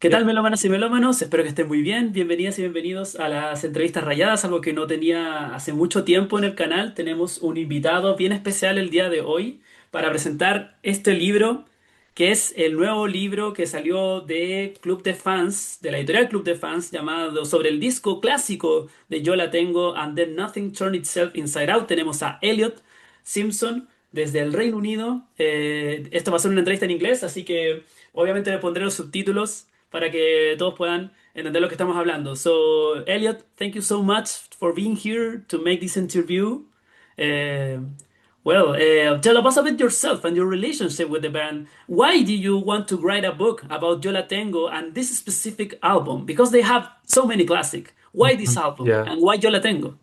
¿Qué tal, Yep. melómanas y melómanos? Espero que estén muy bien. Bienvenidas y bienvenidos a las entrevistas rayadas, algo que no tenía hace mucho tiempo en el canal. Tenemos un invitado bien especial el día de hoy para presentar este libro, que es el nuevo libro que salió de Club de Fans, de la Editorial Club de Fans, llamado Sobre el disco clásico de Yo La Tengo and Then Nothing Turned Itself Inside Out. Tenemos a Elliott Simpson desde el Reino Unido. Esto va a ser una entrevista en inglés, así que obviamente le pondré los subtítulos para que todos puedan entender lo que estamos hablando. So, Elliot, thank you so much for being here to make this interview. Uh, Tell us a bit yourself and your relationship with the band. Why did you want to write a book about Yo La Tengo and this specific album? Because they have so many classic. Why this Mhm. album Yeah. and why Yo La Tengo?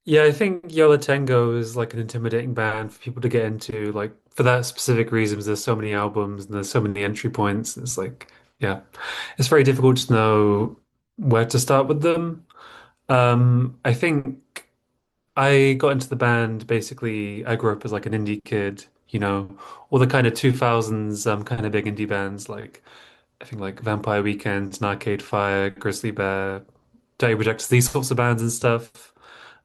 Yeah, I think Yo La Tengo is like an intimidating band for people to get into, like for that specific reason, because there's so many albums and there's so many entry points. It's like, yeah, it's very difficult to know where to start with them. I think I got into the band basically, I grew up as like an indie kid, all the kind of 2000s kind of big indie bands like I think like Vampire Weekend, Arcade Fire, Grizzly Bear, Dirty Projectors, these sorts of bands and stuff.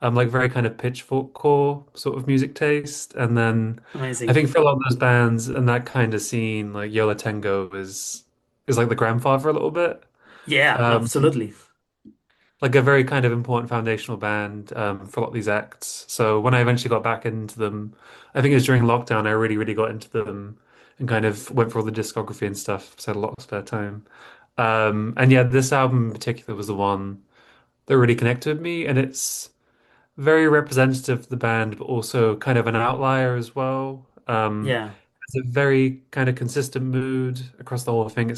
Like very kind of pitchfork core sort of music taste. And then I Amazing. think for a lot of those bands and that kind of scene, like Yo La Tengo is like the grandfather a little bit. Yeah, Um, absolutely. like a very kind of important foundational band for a lot of these acts. So when I eventually got back into them, I think it was during lockdown, I really, really got into them and kind of went for all the discography and stuff, so I had a lot of spare time. And yeah, this album in particular was the one that really connected with me, and it's very representative of the band, but also kind of an outlier as well. Yeah, It's a very kind of consistent mood across the whole thing.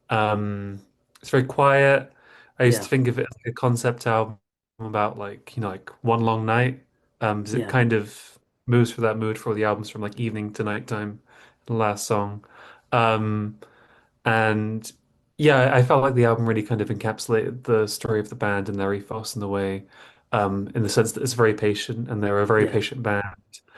Um, it's very quiet. I used to yeah, think of it as like a concept album about like, like one long night. 'Cause it yeah, kind of moves through that mood for all the albums from like evening to nighttime, the last song. Um, and yeah, I felt like the album really kind of encapsulated the story of the band and their ethos in the way, in the sense that it's very patient and they're a very yeah. patient band.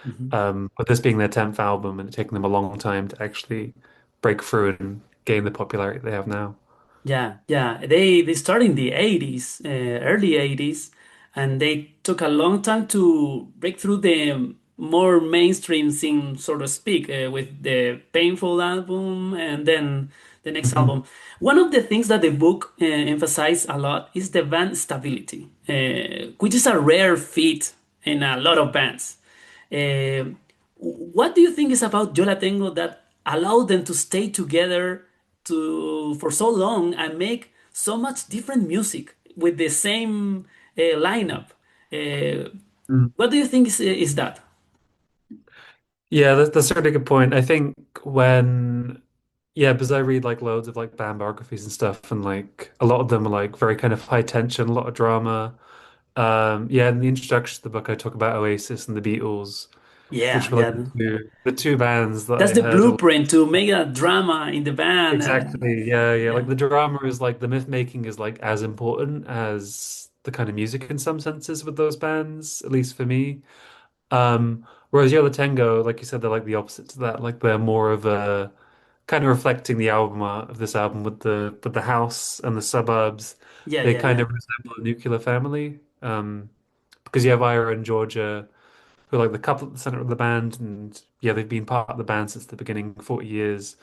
Mhm. But this being their 10th album and it taking them a long time to actually break through and gain the popularity they have now. Yeah, yeah. They started in the 80s, early 80s, and they took a long time to break through the more mainstream scene, so to speak, with the Painful album and then the next Mhm. album. One of the things that the book emphasized a lot is the band stability, which is a rare feat in a lot of bands. Uh, what do you think is about Yo La Tengo that allowed them to stay together for so long and make so much different music with the same lineup? Uh, Mm. what do you think is that? Yeah, that's a really good point. I think yeah, because I read like loads of like band biographies and stuff, and like a lot of them are like very kind of high tension, a lot of drama. Yeah, in the introduction to the book, I talk about Oasis and the Beatles, Yeah, which were like yeah. the two bands that That's I the heard. blueprint to make a drama in the band. Exactly. Yeah, yeah. Yeah, Like the drama is like the myth making is like as important as the kind of music in some senses with those bands, at least for me. Whereas Yo La Tengo, like you said, they're like the opposite to that. Like they're more of a kind of reflecting the album art of this album with the house and the suburbs. yeah, They yeah, kind yeah, of resemble a nuclear family. Because you have Ira and Georgia, who are like the couple at the center of the band, and yeah, they've been part of the band since the beginning, 40 years.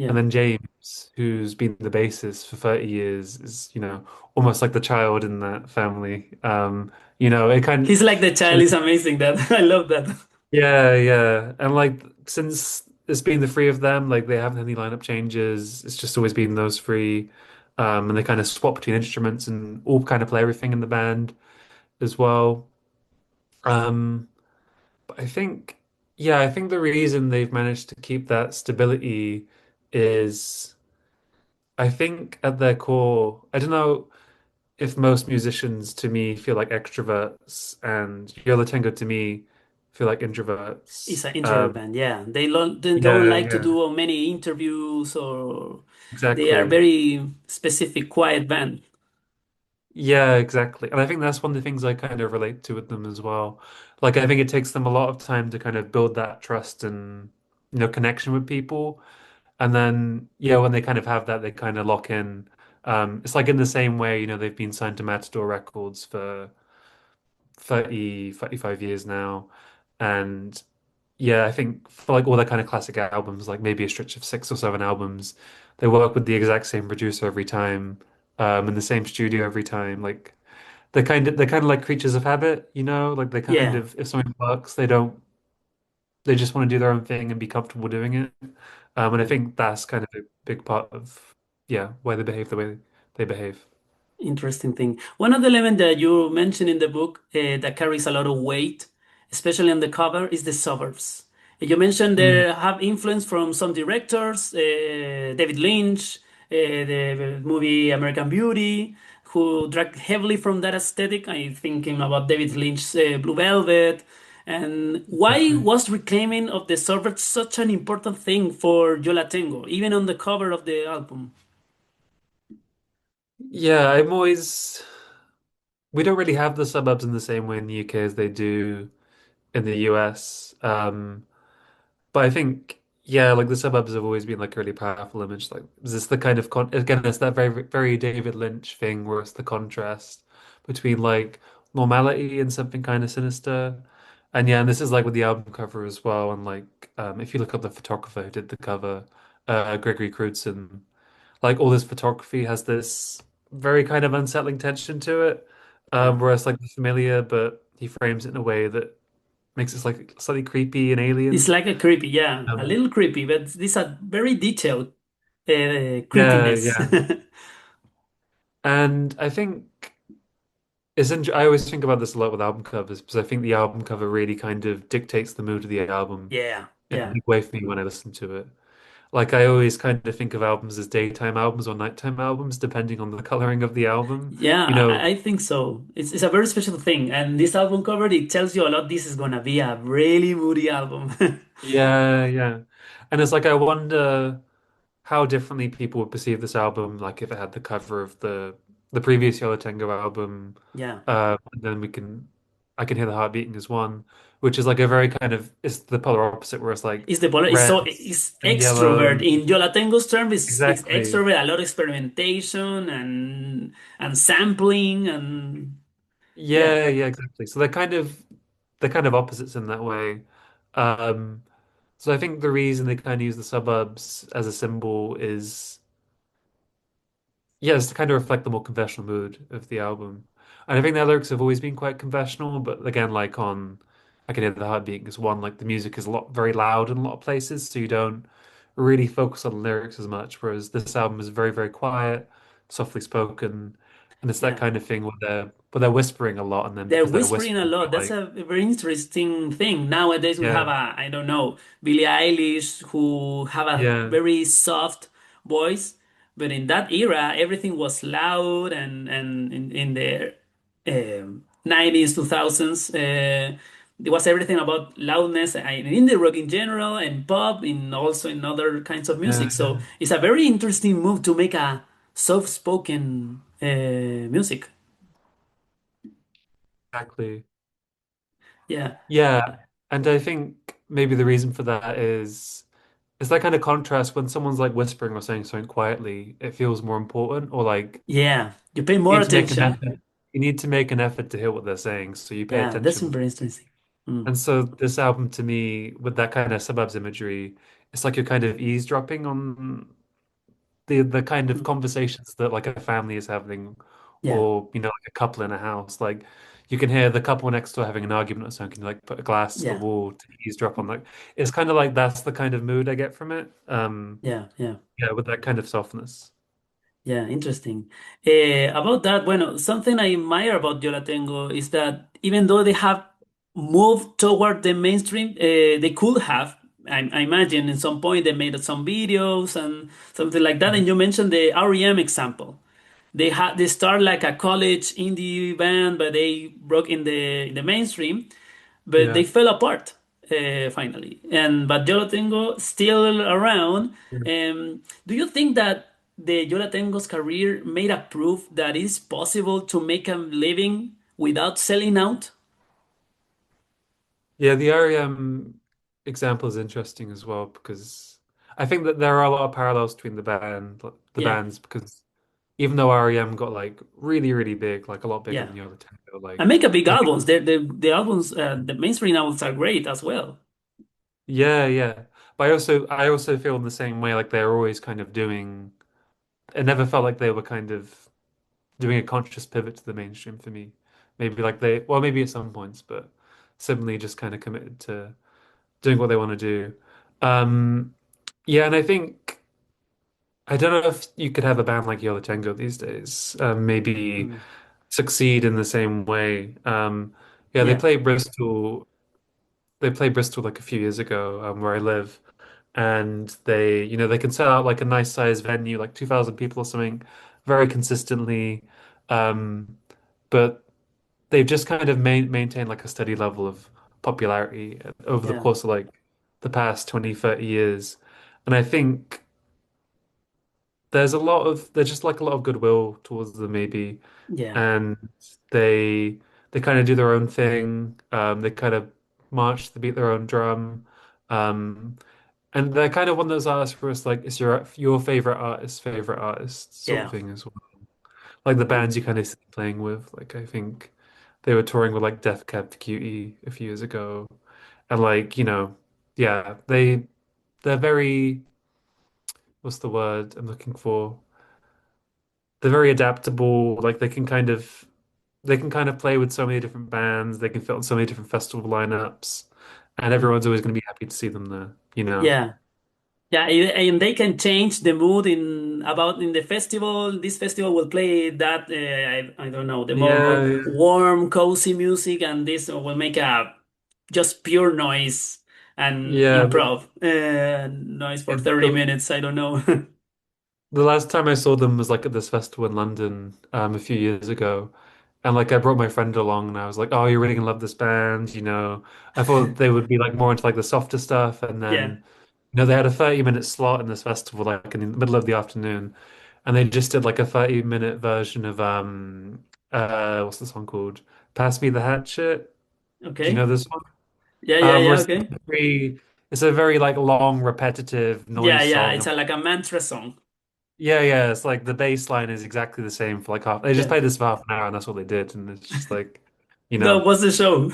And yeah. then James, who's been the bassist for 30 years, is, almost like the child in that family. It kind He's like the child. Is amazing. That I love that. yeah, yeah. And like since it's been the three of them, like they haven't had any lineup changes. It's just always been those three. And they kind of swap between instruments and all kind of play everything in the band as well. Um, but I think, yeah, I think the reason they've managed to keep that stability is, I think at their core, I don't know if most musicians to me feel like extroverts and Yo La Tengo to me feel like introverts. It's an introvert band. Yeah, they don't Yeah, like to yeah, do many interviews, or they are exactly. very specific, quiet band. Yeah, exactly. And I think that's one of the things I kind of relate to with them as well. Like I think it takes them a lot of time to kind of build that trust and connection with people. And then, yeah, when they kind of have that, they kind of lock in. It's like in the same way, they've been signed to Matador Records for 35 years now. And yeah, I think for like all their kind of classic albums, like maybe a stretch of 6 or 7 albums, they work with the exact same producer every time, in the same studio every time. Like they're kind of like creatures of habit, like they kind Yeah, of, if something works, they just want to do their own thing and be comfortable doing it. And I yeah. think that's kind of a big part of, yeah, why they behave the way they behave. Interesting thing. One of the elements that you mentioned in the book that carries a lot of weight, especially on the cover, is the suburbs. You mentioned Mm, they have influence from some directors, David Lynch, the movie American Beauty, who dragged heavily from that aesthetic. I'm thinking about David Lynch's Blue Velvet. And why exactly. was reclaiming of the suburbs such an important thing for Yo La Tengo, even on the cover of the album? Yeah, we don't really have the suburbs in the same way in the UK as they do in the US. But I think, yeah, like the suburbs have always been like a really powerful image. Like, is this the kind of again, it's that very, very David Lynch thing where it's the contrast between like normality and something kind of sinister. And yeah, and this is like with the album cover as well. And like, if you look up the photographer who did the cover, Gregory Crewdson, like all this photography has this very kind of unsettling tension to it, Yeah. where it's like familiar, but he frames it in a way that makes it like slightly creepy and It's alien. like a creepy, yeah, a Um, little creepy, but these are very detailed yeah, creepiness. yeah. And I think I always think about this a lot with album covers because I think the album cover really kind of dictates the mood of the album Yeah, in a yeah, big way for me when I listen to it. Like I always kind of think of albums as daytime albums or nighttime albums, depending on the coloring of the album. yeah. You know, I think so. It's a very special thing, and this album cover it tells you a lot. This is gonna be a really moody album. yeah, yeah. And it's like I wonder how differently people would perceive this album, like if it had the cover of the previous Yo La Tengo album, Yeah, and then I can hear the heart beating as one, which is like a very kind of it's the polar opposite, where it's like it's the polar. It's so reds it's and yellows. extrovert in Yo La Tengo's term. It's Exactly. extrovert. A lot of experimentation and sampling and yeah, Yeah, yeah, exactly. So they're kind of opposites in that way. Um, so I think the reason they kind of use the suburbs as a symbol is yes, to kind of reflect the more confessional mood of the album. And I think their lyrics have always been quite confessional, but again, like on I Can Hear the Heart Beating is one, like the music is very loud in a lot of places, so you don't really focus on the lyrics as much, whereas this album is very, very quiet, softly spoken, and it's that yeah. kind of thing where they're whispering a lot, and then They're because they're whispering a whispering, lot. you're That's like, a very interesting thing. Nowadays we yeah, have I don't know, Billie Eilish who have a yeah, very soft voice, but in that era everything was loud and in the 90s, 2000s, there was everything about loudness and in indie rock in general and pop in also in other kinds of yeah, music. So yeah, it's a very interesting move to make a soft-spoken music. exactly. Yeah. Yeah, and I think maybe the reason for that is it's that kind of contrast when someone's like whispering or saying something quietly, it feels more important, or like Yeah, you pay you more need to make an attention. effort. You need to make an effort to hear what they're saying, so you pay Yeah, that's attention. very interesting. Mm. And so this album to me, with that kind of suburbs imagery, it's like you're kind of eavesdropping on the kind of Mm. conversations that like a family is having, Yeah, or like a couple in a house. Like you can hear the couple next door having an argument or something. Can you like put a glass to the yeah, wall to eavesdrop on? Like it's kind of like that's the kind of mood I get from it. yeah, yeah, Yeah, with that kind of softness. yeah. Interesting. About that, bueno, something I admire about Yo La Tengo is that even though they have moved toward the mainstream, they could have. I imagine in some point they made some videos and something like that. Mhm. And you mentioned the REM example. They start like a college indie band, but they broke in the mainstream. But they Yeah. fell apart finally. And but Yo La Tengo still around. Do you think that the Yo La Tengo's career made a proof that it's possible to make a living without selling out? Yeah, the REM example is interesting as well because I think that there are a lot of parallels between the Yeah, bands because even though REM got like really, really big, like a lot bigger yeah. than Yo La Tengo, And like make a big I think albums. The albums, the mainstream albums are great as well. yeah, yeah. But I also feel in the same way like they're always kind of doing it never felt like they were kind of doing a conscious pivot to the mainstream for me. Maybe like they well maybe at some points, but suddenly just kind of committed to doing what they want to do. Um yeah, and I think I don't know if you could have a band like Yo La Tengo these days. Maybe Mm, succeed in the same way. Yeah, they yeah, played Bristol. They played Bristol like a few years ago, where I live, and they can sell out like a nice sized venue, like 2,000 people or something, very consistently. Um, but they've just kind of maintained like a steady level of popularity over the yeah, course of like the past 20, 30 years. And I think there's just like a lot of goodwill towards them maybe, yeah, and they they kind of do their own thing. They kind of march to beat their own drum. Um, and they're kind of one of those artists where it's like it's your favorite artist sort of yeah. thing as well. Like the Mm, bands you kind of see playing with. Like I think they were touring with like Death Cab for Cutie a few years ago, and like yeah, they're very what's the word I'm looking for? They're very adaptable. Like they can kind of play with so many different bands. They can fit on so many different festival lineups, and mm, everyone's always going to be happy to see them there, you know? yeah. Yeah, and they can change the mood in the festival. This festival will play that I don't know, the more Yeah, yeah, warm, cozy music, and this will make a just pure noise and yeah. improv noise for It, 30 the minutes. I don't know. the last time I saw them was like at this festival in London a few years ago, and like I brought my friend along, and I was like, "Oh, you're really gonna love this band," you know. I thought they would be like more into like the softer stuff, and Yeah. then they had a 30-minute slot in this festival like in the middle of the afternoon. And they just did like a 30-minute version of what's the song called? Pass Me the Hatchet. Do you know Okay. this one? Yeah, yeah, Where yeah. Okay. it's a very like long, repetitive Yeah, noise yeah. song. It's like a mantra song. Yeah, yeah, it's like the bass line is exactly the same for like half. They just Yeah. played this for half an hour and that's what they did. And it's just like, you That know, was the show.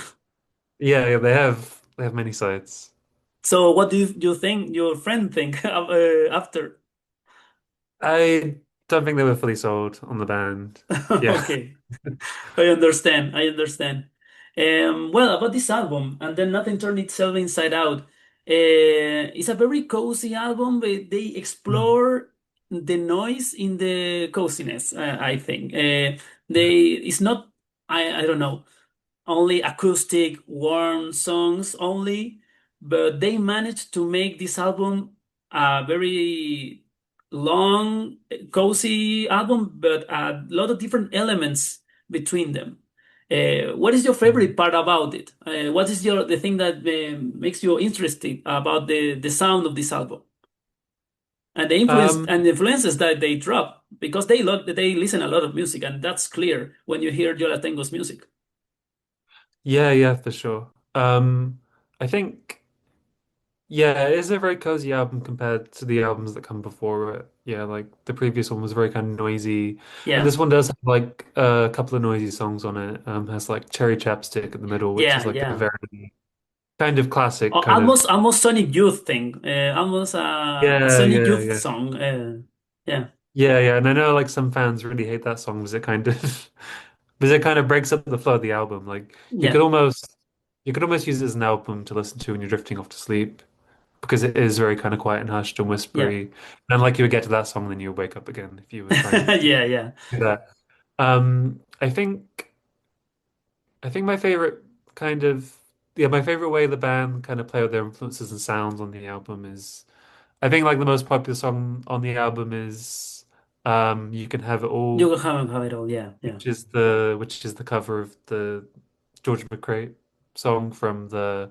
yeah, yeah, they have many sides. So, what do you think your friend think after? I don't think they were fully sold on the band. Yeah. Okay. I understand. I understand. Well, about this album, and then nothing turned itself inside out. It's a very cozy album, but they Mm. explore the noise in the coziness. I think it's not. I don't know, only acoustic, warm songs only, but they managed to make this album a very long, cozy album, but a lot of different elements between them. What is your favorite part about it? What is the thing that makes you interested about the sound of this album and the influence Um, and the influences that they drop? Because they listen a lot of music, and that's clear when you hear Yo La Tengo's music. yeah, yeah, for sure. I think. Yeah, it is a very cozy album compared to the albums that come before it. Yeah, like the previous one was very kind of noisy, and Yeah. this one does have like a couple of noisy songs on it. Has like Cherry Chapstick in the middle, which is Yeah, like a yeah. very kind of classic kind of. Almost Sonic Youth thing. Almost a Yeah, Sonic yeah, Youth yeah, song. Yeah, yeah, yeah. And I know like some fans really hate that song because it kind of because it kind of breaks up the flow of the album. Like you could yeah, almost you could almost use it as an album to listen to when you're drifting off to sleep, because it is very kind of quiet and hushed and yeah, whispery. And like you would get to that song, then you would wake up again if you were trying to yeah, yeah, do that. I think my favorite kind of my favorite way the band kind of play with their influences and sounds on the album is I think like the most popular song on the album is You Can Have It You All, will have it all. Yeah, yeah, which is the cover of the George McCrae song from the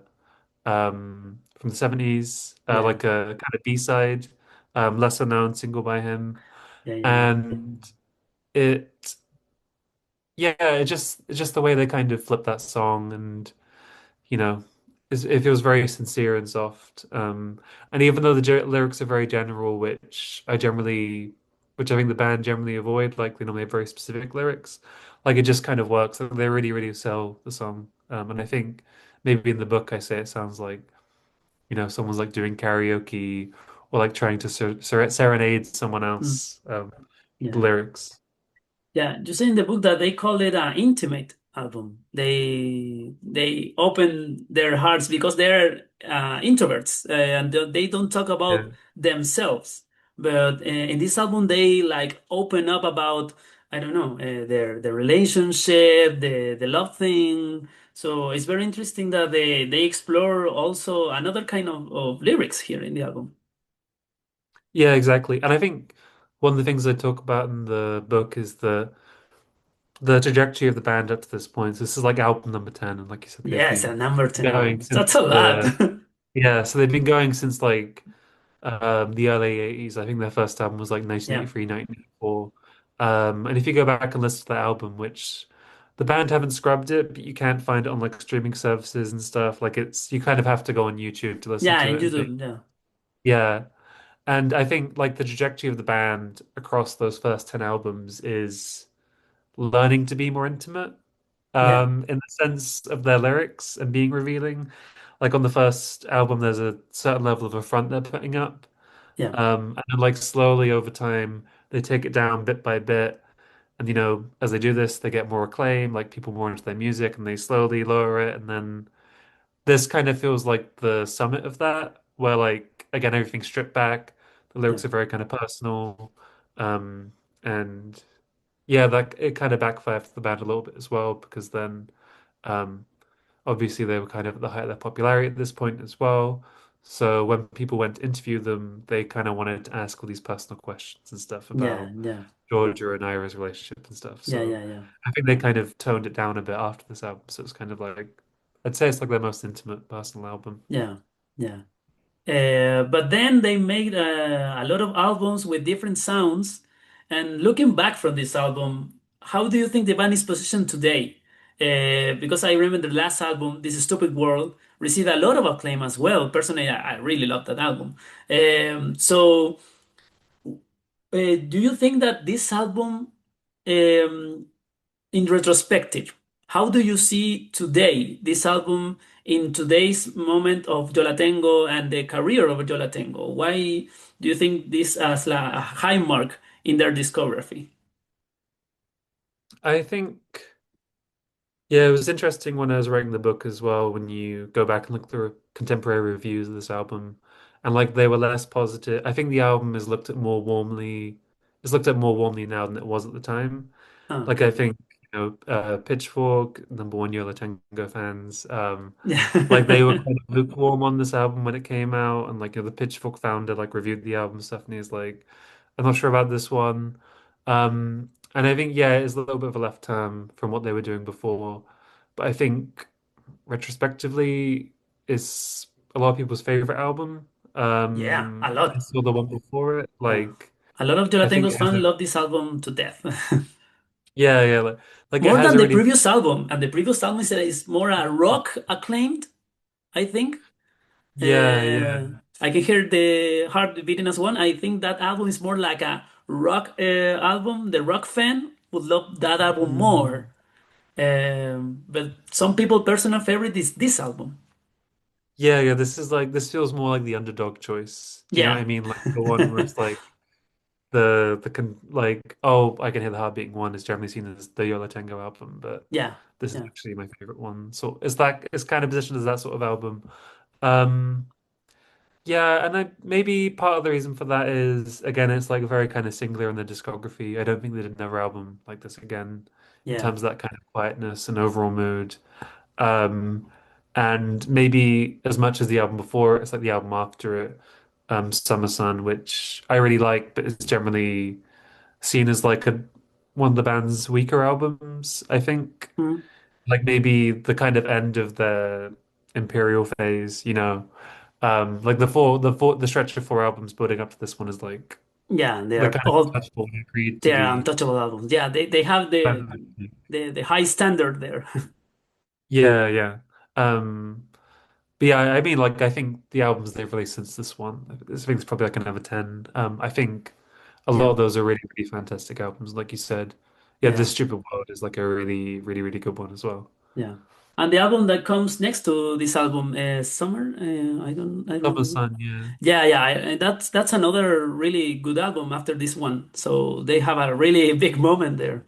70s, yeah, like a kind of B-side, lesser known single by him. yeah, yeah, yeah. And it, yeah, it's just the way they kind of flip that song, and you know, it feels very sincere and soft. And even though the lyrics are very general, which I think the band generally avoid, like they normally have very specific lyrics, like it just kind of works. Like, they really, really sell the song. And I think maybe in the book I say it sounds like, someone's like doing karaoke or like trying to serenade someone Mm, else, the yeah. lyrics. Yeah, you say in the book that they call it an intimate album. They open their hearts because they're introverts and they don't talk Yeah. about themselves. But in this album, they like open up about I don't know their relationship, the love thing. So it's very interesting that they explore also another kind of lyrics here in the album. Yeah, exactly. And I think one of the things I talk about in the book is the trajectory of the band up to this point. So this is like album number 10, and like you said, they've Yes, a been number 10 going albums. That's a since lot. so they've been going since like the early 80s. I think their first album was like Yeah, 1983, 1984. And if you go back and listen to that album, which the band haven't scrubbed it, but you can't find it on like streaming services and stuff. Like you kind of have to go on YouTube to listen yeah, to in it and think. YouTube. Yeah, Yeah. And I think like the trajectory of the band across those first 10 albums is learning to be more intimate, yeah, in the sense of their lyrics and being revealing. Like on the first album, there's a certain level of affront they're putting up. yeah, And then like slowly over time, they take it down bit by bit. And as they do this, they get more acclaim, like people more into their music, and they slowly lower it. And then this kind of feels like the summit of that, where like again everything's stripped back. The yeah, lyrics are very kind of personal, um, and yeah, that it kind of backfired for the band a little bit as well because then, um, obviously they were kind of at the height of their popularity at this point as well. So when people went to interview them, they kind of wanted to ask all these personal questions and stuff yeah, about yeah, Georgia and Ira's relationship and stuff. yeah, So yeah, yeah, I think they kind of toned it down a bit after this album. So it's kind of like I'd say it's like their most intimate personal album. yeah, yeah. But then they made a lot of albums with different sounds. And looking back from this album, how do you think the band is positioned today? Because I remember the last album, This Stupid World, received a lot of acclaim as well. Personally, I really love that album. So, do you think that this album um, in retrospective, how do you see today this album in today's moment of Yo La Tengo and the career of Yo La Tengo? Why do you think this as a high mark in their discography? I think. Yeah, it was interesting when I was writing the book as well, when you go back and look through contemporary reviews of this album, and like they were less positive. I think the album is looked at more warmly now than it was at the time. Ah, Like I okay. think, Pitchfork, number one Yo La Tengo fans, like they were Yeah. kind of lukewarm on this album when it came out, and like the Pitchfork founder like reviewed the album and stuff, and he's like, I'm not sure about this one. And I think yeah, it's a little bit of a left turn from what they were doing before, but I think retrospectively, it's a lot of people's favorite album. Yeah, a I lot. saw the one before it, Yeah. like A lot of Yo La I think Tengo's it has fans a love this album to death. yeah, like it More has than a the really previous album. And the previous album is more a rock acclaimed, I think. yeah. I can hear the heart beating as one. I think that album is more like a rock album. The rock fan would love that album more. Mm. But some people' personal favorite is this album. Yeah. This feels more like the underdog choice. Do you know what Yeah, I mean? Like the one where it's like the con like oh I can hear the heart beating one is generally seen as the Yo La Tengo album, but yeah, this is yeah, actually my favorite one. So it's kind of positioned as that sort of album. Um, yeah, and maybe part of the reason for that is again it's like very kind of singular in the discography. I don't think they did another album like this again in yeah. terms of that kind of quietness and overall mood. Um, and maybe as much as the album before, it's like the album after it, Summer Sun, which I really like, but it's generally seen as like one of the band's weaker albums, I think. Mm. Like maybe the kind of end of the Imperial phase, like the stretch of four albums building up to this one is Yeah, they like are kind of all touchable and agreed to they're be. untouchable albums. Yeah, they have the high standard there. Yeah. Um, But yeah, I mean, like I think the albums they've released since this one, I think it's probably like another 10. I think a lot Yeah, of those are really, really fantastic albums, like you said. Yeah, yeah, This Stupid World is like a really, really, really good one as well. yeah. And the album that comes next to this album, Summer, I Summer don't. Sun, yeah. Yeah, yeah, that's another really good album after this one. So they have a really big moment there.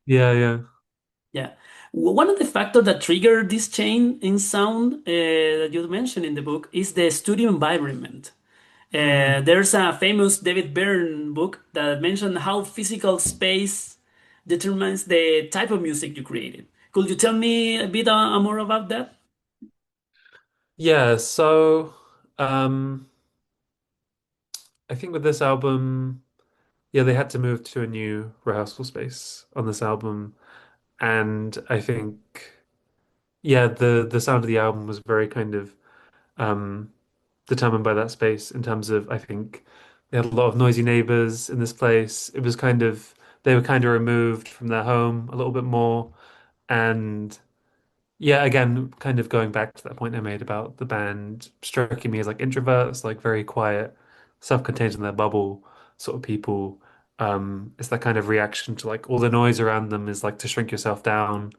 Yeah, yeah. Yeah. One of the factors that trigger this change in sound that you mentioned in the book is the studio environment. Hmm. There's a famous David Byrne book that mentioned how physical space determines the type of music you created. Could you tell me a bit more about that? Yeah, so um I think with this album, yeah, they had to move to a new rehearsal space on this album. And I think yeah, the sound of the album was very kind of um determined by that space in terms of I think they had a lot of noisy neighbors in this place. It was kind of they were kind of removed from their home a little bit more. And yeah, again, kind of going back to that point I made about the band striking me as like introverts, like very quiet, self-contained in their bubble sort of people. It's that kind of reaction to like all the noise around them is like to shrink yourself down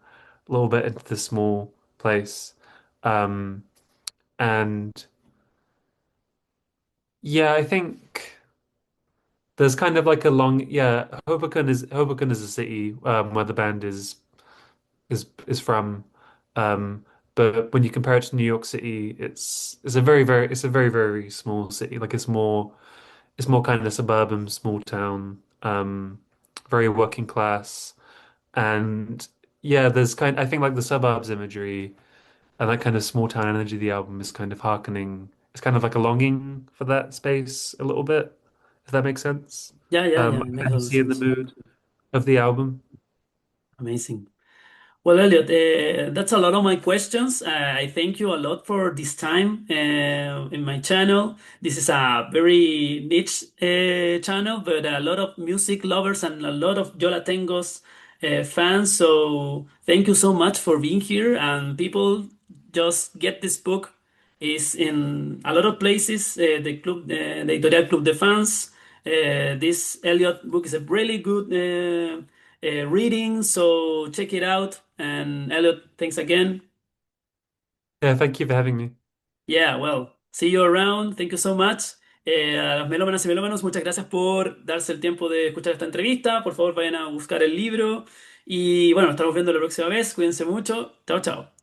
a little bit into this small place. Um, and yeah, I think there's kind of like a long, yeah, Hoboken is a city where the band is from. Um, but when you compare it to New York City, it's a very, very small city. Like it's more kind of suburban, small town, very working class. And yeah, I think like the suburbs imagery and that kind of small town energy of the album is kind of hearkening. It's kind of like a longing for that space a little bit, if that makes sense. Yeah, yeah, yeah. It I makes kind a of lot of see in the sense. mood of the album. Amazing. Well, Elliot, that's a lot of my questions. I thank you a lot for this time in my channel. This is a very niche channel, but a lot of music lovers and a lot of Yo La Tengo's fans. So thank you so much for being here. And people just get this book. It's in a lot of places. The Editorial Club de Fans. This Elliot book is a really good reading, so check it out. And Elliot, thanks again. Yeah, thank you for having me. Yeah, well, see you around. Thank you so much. A las melómanas y melómanos, muchas gracias por darse el tiempo de escuchar esta entrevista. Por favor, vayan a buscar el libro. Y bueno, nos estamos viendo la próxima vez. Cuídense mucho. Chao, chao.